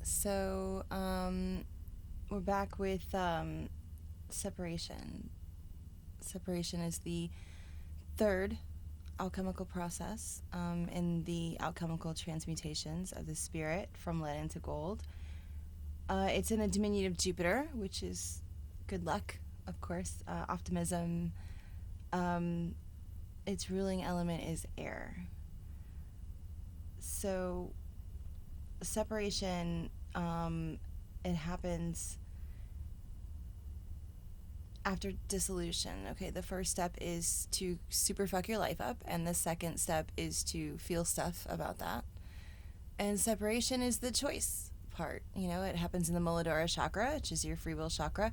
So, we're back with separation. Separation is the third alchemical process in the alchemical transmutations of the spirit from lead into gold. It's in the dominion of Jupiter, which is good luck, of course, optimism. Its ruling element is air. So, separation, it happens after dissolution. Okay, the first step is to super fuck your life up, and the second step is to feel stuff about that. And separation is the choice part. You know, it happens in the Muladhara chakra, which is your free will chakra,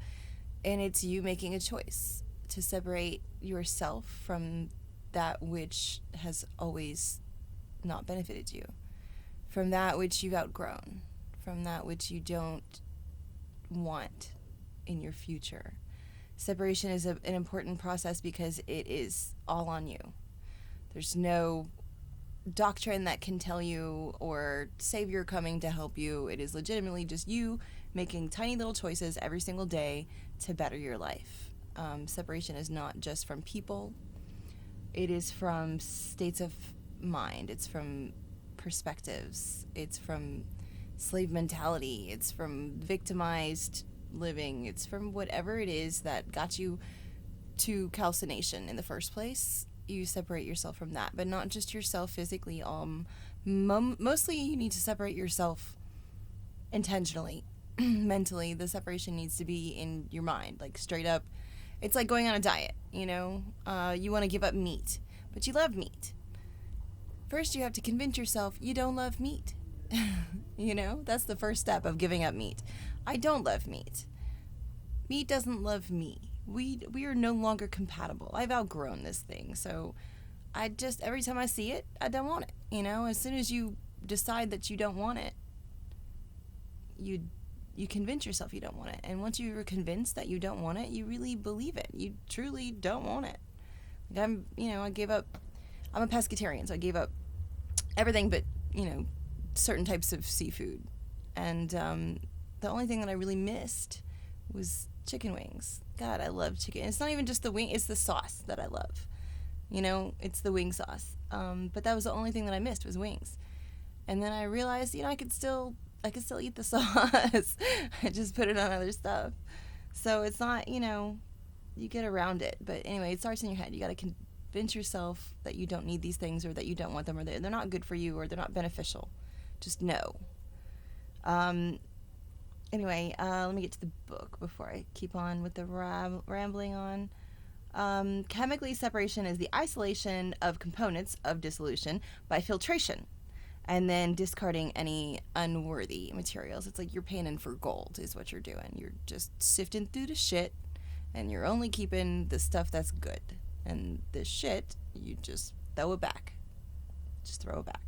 and it's you making a choice to separate yourself from that which has always not benefited you, from that which you've outgrown, from that which you don't want in your future. Separation is an important process because it is all on you. There's no doctrine that can tell you or savior coming to help you. It is legitimately just you making tiny little choices every single day to better your life. Separation is not just from people. It is from states of mind. It's from perspectives. It's from slave mentality. It's from victimized living. It's from whatever it is that got you to calcination in the first place. You separate yourself from that, but not just yourself physically. Mostly you need to separate yourself intentionally. Mentally, the separation needs to be in your mind, like straight up. It's like going on a diet, you know? You want to give up meat, but you love meat. First, you have to convince yourself you don't love meat. You know? That's the first step of giving up meat. I don't love meat. Meat doesn't love me. We are no longer compatible. I've outgrown this thing, so I just, every time I see it, I don't want it. You know? As soon as you decide that you don't want it, you convince yourself you don't want it. And once you're convinced that you don't want it, you really believe it. You truly don't want it. Like I gave up, I'm a pescatarian, so I gave up everything but, certain types of seafood. And the only thing that I really missed was chicken wings. God, I love chicken. It's not even just the wing, it's the sauce that I love. It's the wing sauce. But that was the only thing that I missed was wings. And then I realized, I could still eat the sauce. I just put it on other stuff. So it's not, you get around it. But anyway, it starts in your head. You got to convince yourself that you don't need these things or that you don't want them or they're not good for you or they're not beneficial. Just know. Anyway, let me get to the book before I keep on with the rambling on. Chemically, separation is the isolation of components of dissolution by filtration and then discarding any unworthy materials. It's like you're panning for gold is what you're doing. You're just sifting through the shit and you're only keeping the stuff that's good. And the shit, you just throw it back. Just throw it back.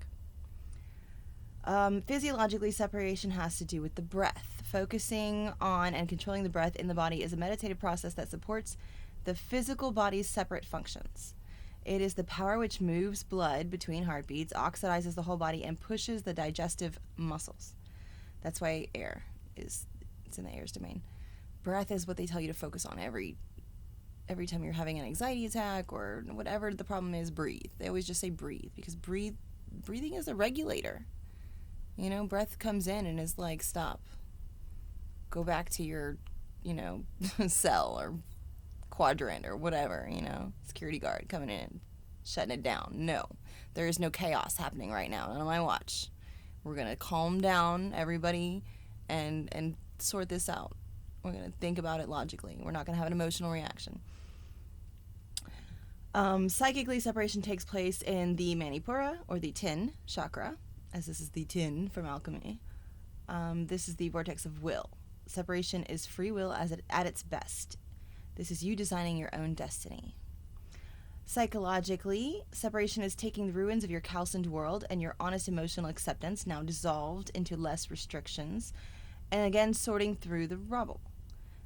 Physiologically, separation has to do with the breath. Focusing on and controlling the breath in the body is a meditative process that supports the physical body's separate functions. It is the power which moves blood between heartbeats, oxidizes the whole body, and pushes the digestive muscles. That's why it's in the air's domain. Breath is what they tell you to focus on every time you're having an anxiety attack or whatever the problem is. Breathe. They always just say breathe because breathing is a regulator. Breath comes in and is like, stop. Go back to your, cell or quadrant or whatever, security guard coming in, shutting it down. No, there is no chaos happening right now, not on my watch. We're going to calm down everybody and sort this out. We're going to think about it logically. We're not going to have an emotional reaction. Psychically, separation takes place in the Manipura or the tin chakra, as this is the tin from alchemy. This is the vortex of will. Separation is free will at its best. This is you designing your own destiny. Psychologically, separation is taking the ruins of your calcined world and your honest emotional acceptance, now dissolved into less restrictions, and again sorting through the rubble.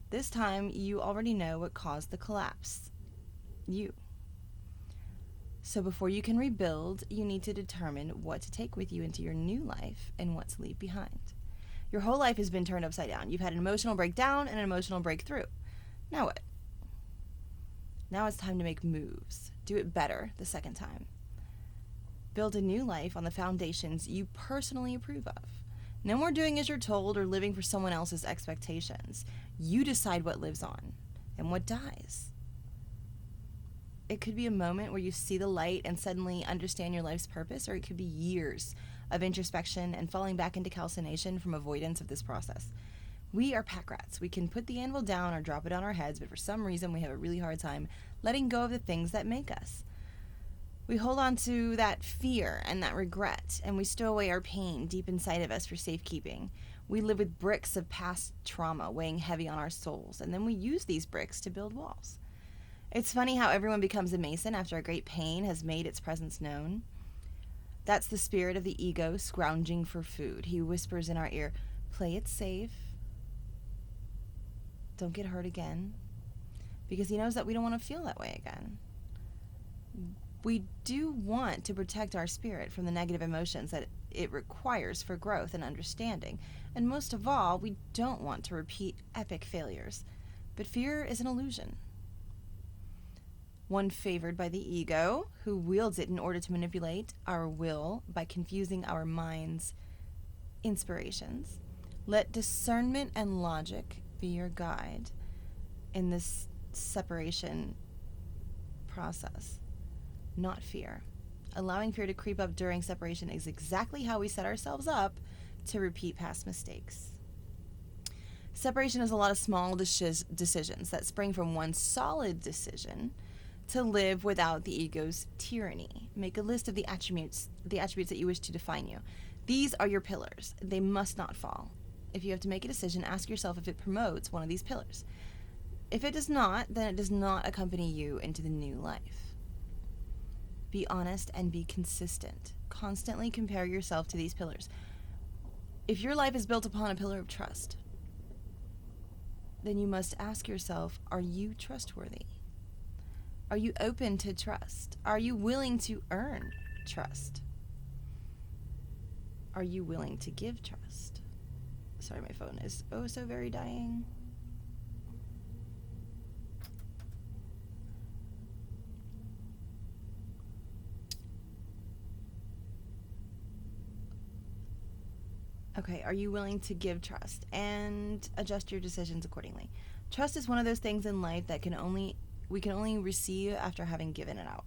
This time, you already know what caused the collapse. You. So before you can rebuild, you need to determine what to take with you into your new life and what to leave behind. Your whole life has been turned upside down. You've had an emotional breakdown and an emotional breakthrough. Now what? Now it's time to make moves. Do it better the second time. Build a new life on the foundations you personally approve of. No more doing as you're told or living for someone else's expectations. You decide what lives on and what dies. It could be a moment where you see the light and suddenly understand your life's purpose, or it could be years of introspection and falling back into calcination from avoidance of this process. We are pack rats. We can put the anvil down or drop it on our heads, but for some reason we have a really hard time letting go of the things that make us. We hold on to that fear and that regret, and we stow away our pain deep inside of us for safekeeping. We live with bricks of past trauma weighing heavy on our souls, and then we use these bricks to build walls. It's funny how everyone becomes a mason after a great pain has made its presence known. That's the spirit of the ego scrounging for food. He whispers in our ear, play it safe. Don't get hurt again. Because he knows that we don't want to feel that way again. We do want to protect our spirit from the negative emotions that it requires for growth and understanding. And most of all, we don't want to repeat epic failures. But fear is an illusion. One favored by the ego, who wields it in order to manipulate our will by confusing our mind's inspirations. Let discernment and logic be your guide in this separation process, not fear. Allowing fear to creep up during separation is exactly how we set ourselves up to repeat past mistakes. Separation is a lot of small decisions that spring from one solid decision to live without the ego's tyranny. Make a list of the attributes that you wish to define you. These are your pillars. They must not fall. If you have to make a decision, ask yourself if it promotes one of these pillars. If it does not, then it does not accompany you into the new life. Be honest and be consistent. Constantly compare yourself to these pillars. If your life is built upon a pillar of trust, then you must ask yourself, are you trustworthy? Are you open to trust? Are you willing to earn trust? Are you willing to give trust? Sorry, my phone is oh so very dying. Okay, are you willing to give trust and adjust your decisions accordingly? Trust is one of those things in life that we can only receive after having given it out.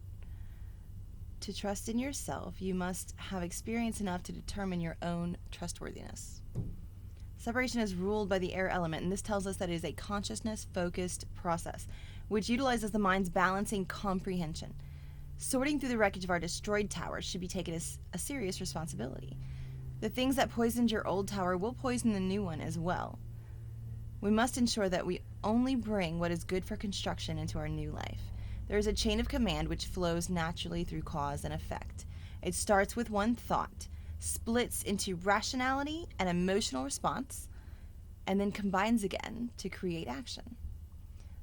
To trust in yourself, you must have experience enough to determine your own trustworthiness. Separation is ruled by the air element, and this tells us that it is a consciousness-focused process, which utilizes the mind's balancing comprehension. Sorting through the wreckage of our destroyed towers should be taken as a serious responsibility. The things that poisoned your old tower will poison the new one as well. We must ensure that we only bring what is good for construction into our new life. There is a chain of command which flows naturally through cause and effect. It starts with one thought, splits into rationality and emotional response, and then combines again to create action.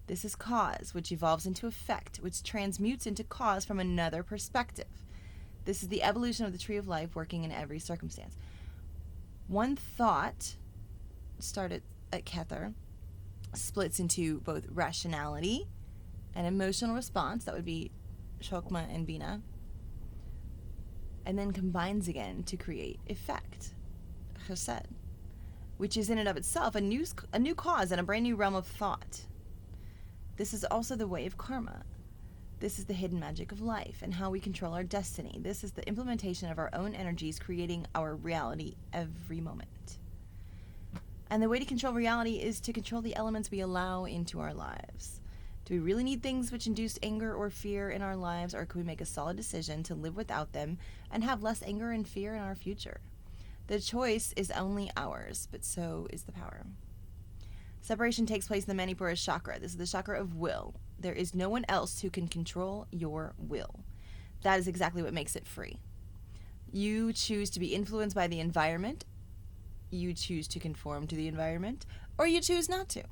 This is cause, which evolves into effect, which transmutes into cause from another perspective. This is the evolution of the tree of life working in every circumstance. One thought started at Kether splits into both rationality and emotional response, that would be Chokma and Bina, and then combines again to create effect, Chesed, which is in and of itself a new cause and a brand new realm of thought. This is also the way of karma. This is the hidden magic of life and how we control our destiny. This is the implementation of our own energies creating our reality every moment. And the way to control reality is to control the elements we allow into our lives. Do we really need things which induce anger or fear in our lives, or can we make a solid decision to live without them and have less anger and fear in our future? The choice is only ours, but so is the power. Separation takes place in the Manipura chakra. This is the chakra of will. There is no one else who can control your will. That is exactly what makes it free. You choose to be influenced by the environment, you choose to conform to the environment, or you choose not to.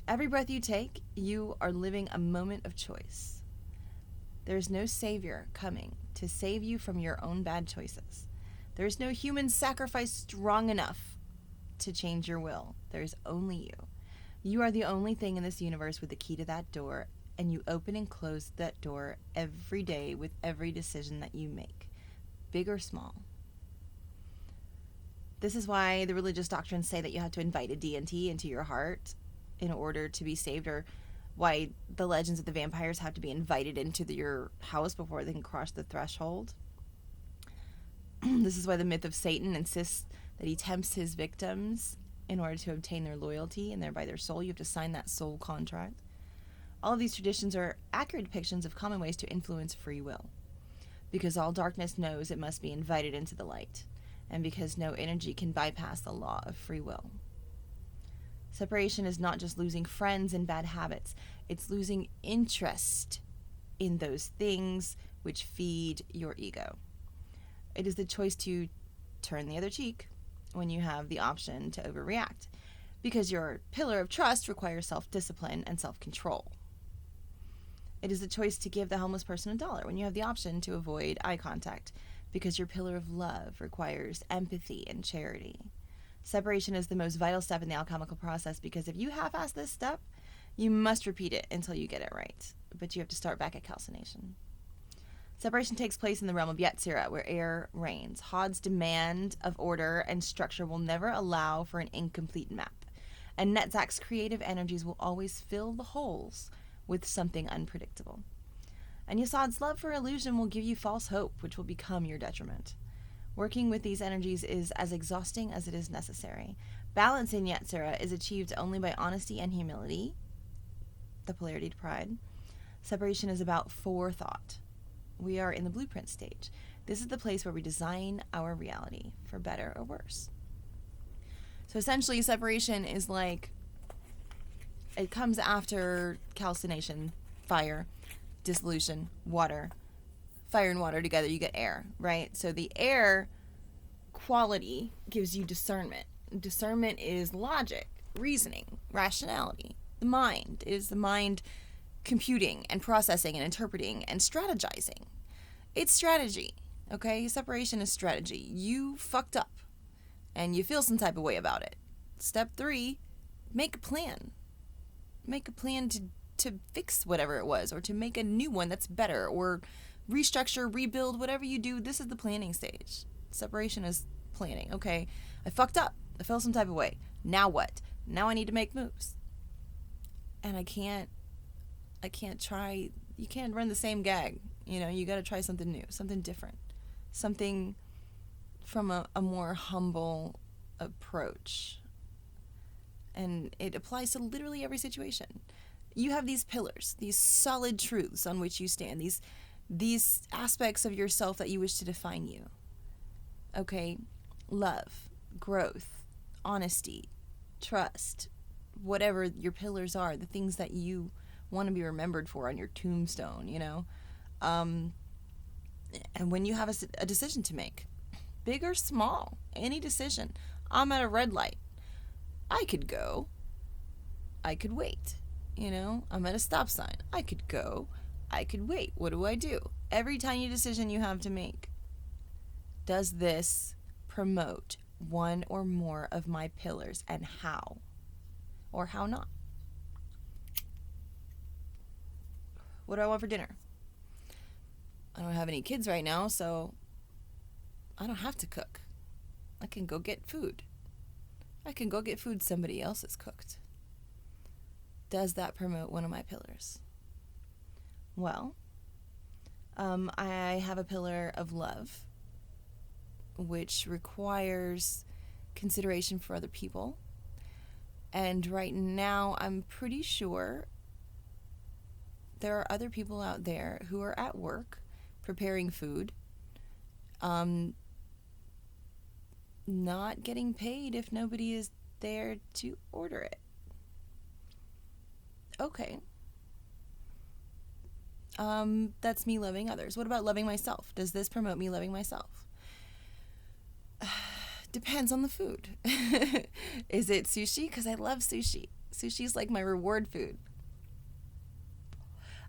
Every breath you take, you are living a moment of choice. There is no savior coming to save you from your own bad choices. There is no human sacrifice strong enough to change your will. There's only you. You are the only thing in this universe with the key to that door, and you open and close that door every day with every decision that you make, big or small. This is why the religious doctrines say that you have to invite a deity into your heart in order to be saved, or why the legends of the vampires have to be invited into your house before they can cross the threshold. This is why the myth of Satan insists that he tempts his victims in order to obtain their loyalty and thereby their soul. You have to sign that soul contract. All of these traditions are accurate depictions of common ways to influence free will, because all darkness knows it must be invited into the light, and because no energy can bypass the law of free will. Separation is not just losing friends and bad habits, it's losing interest in those things which feed your ego. It is the choice to turn the other cheek when you have the option to overreact, because your pillar of trust requires self-discipline and self-control. It is the choice to give the homeless person $1 when you have the option to avoid eye contact, because your pillar of love requires empathy and charity. Separation is the most vital step in the alchemical process, because if you half-ass this step, you must repeat it until you get it right. But you have to start back at calcination. Separation takes place in the realm of Yetzirah, where air reigns. Hod's demand of order and structure will never allow for an incomplete map, and Netzach's creative energies will always fill the holes with something unpredictable. And Yesod's love for illusion will give you false hope, which will become your detriment. Working with these energies is as exhausting as it is necessary. Balance in Yetzirah is achieved only by honesty and humility, the polarity to pride. Separation is about forethought. We are in the blueprint stage. This is the place where we design our reality, for better or worse. So essentially, separation is like, it comes after calcination, fire, dissolution, water. Fire and water together, you get air, right? So the air quality gives you discernment. Discernment is logic, reasoning, rationality. The mind is the mind computing and processing and interpreting and strategizing. It's strategy, okay? Separation is strategy. You fucked up and you feel some type of way about it. Step 3, make a plan. Make a plan to fix whatever it was, or to make a new one that's better, or restructure, rebuild, whatever you do. This is the planning stage. Separation is planning. Okay, I fucked up. I felt some type of way. Now what? Now I need to make moves. And I can't try, you can't run the same gag. You know, you got to try something new, something different, something from a more humble approach. And it applies to literally every situation. You have these pillars, these solid truths on which you stand, these aspects of yourself that you wish to define you. Okay, love, growth, honesty, trust, whatever your pillars are, the things that you want to be remembered for on your tombstone, you know. And when you have a decision to make, big or small, any decision. I'm at a red light. I could go. I could wait. You know, I'm at a stop sign. I could go. I could wait. What do I do? Every tiny decision you have to make. Does this promote one or more of my pillars, and how? Or how not? What do I want for dinner? I don't have any kids right now, so I don't have to cook. I can go get food. I can go get food somebody else has cooked. Does that promote one of my pillars? Well, I have a pillar of love, which requires consideration for other people. And right now, I'm pretty sure there are other people out there who are at work preparing food, not getting paid if nobody is there to order it. Okay. That's me loving others. What about loving myself? Does this promote me loving myself? Depends on the food. Is it sushi? Because I love sushi. Sushi is like my reward food.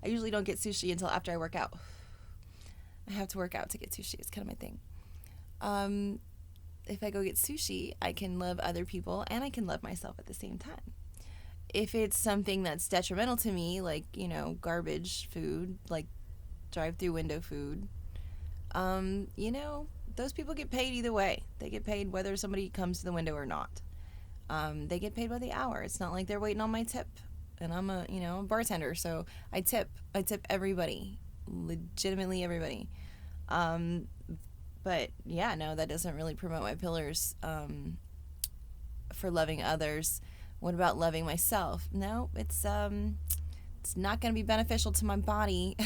I usually don't get sushi until after I work out. I have to work out to get sushi. It's kind of my thing. if I go get sushi, I can love other people and I can love myself at the same time. If it's something that's detrimental to me, like, garbage food, like drive-through window food, those people get paid either way. They get paid whether somebody comes to the window or not. They get paid by the hour. It's not like they're waiting on my tip. And I'm a bartender, so I tip everybody, legitimately everybody. But yeah, no, that doesn't really promote my pillars for loving others. What about loving myself? No, it's not going to be beneficial to my body.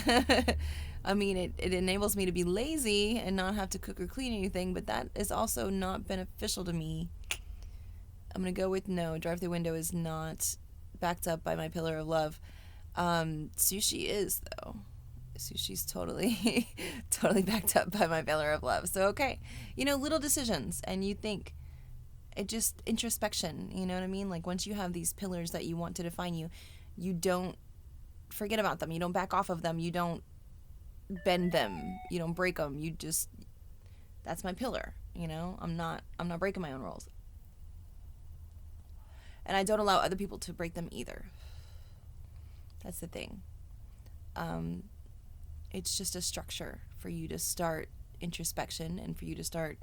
I mean, it enables me to be lazy and not have to cook or clean anything, but that is also not beneficial to me. I'm going to go with no. Drive through window is not backed up by my pillar of love. Sushi is, though. Sushi's totally totally backed up by my pillar of love. So okay, little decisions, and you think it just introspection, you know what I mean? Like, once you have these pillars that you want to define you, you don't forget about them, you don't back off of them, you don't bend them, you don't break them, you just, that's my pillar. I'm not breaking my own rules, and I don't allow other people to break them either. That's the thing. It's just a structure for you to start introspection and for you to start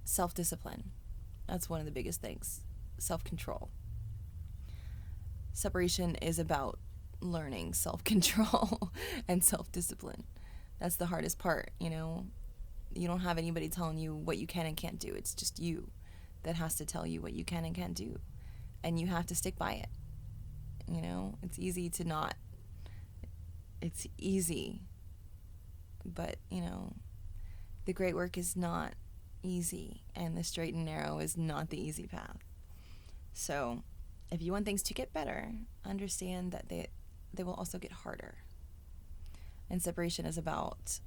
self-discipline. That's one of the biggest things. Self-control. Separation is about learning self-control and self-discipline. That's the hardest part, You don't have anybody telling you what you can and can't do. It's just you that has to tell you what you can and can't do. And you have to stick by it. It's easy to not. It's easy. But, the great work is not easy, and the straight and narrow is not the easy path. So, if you want things to get better, understand that they will also get harder. And separation is about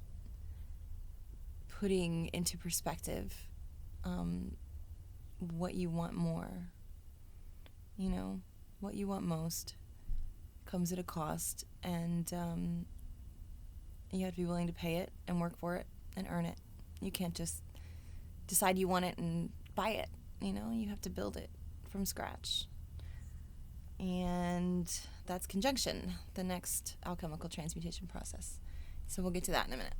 putting into perspective what you want more. What you want most comes at a cost, and you have to be willing to pay it and work for it and earn it. You can't just decide you want it and buy it. You have to build it from scratch. And that's conjunction, the next alchemical transmutation process. So we'll get to that in a minute.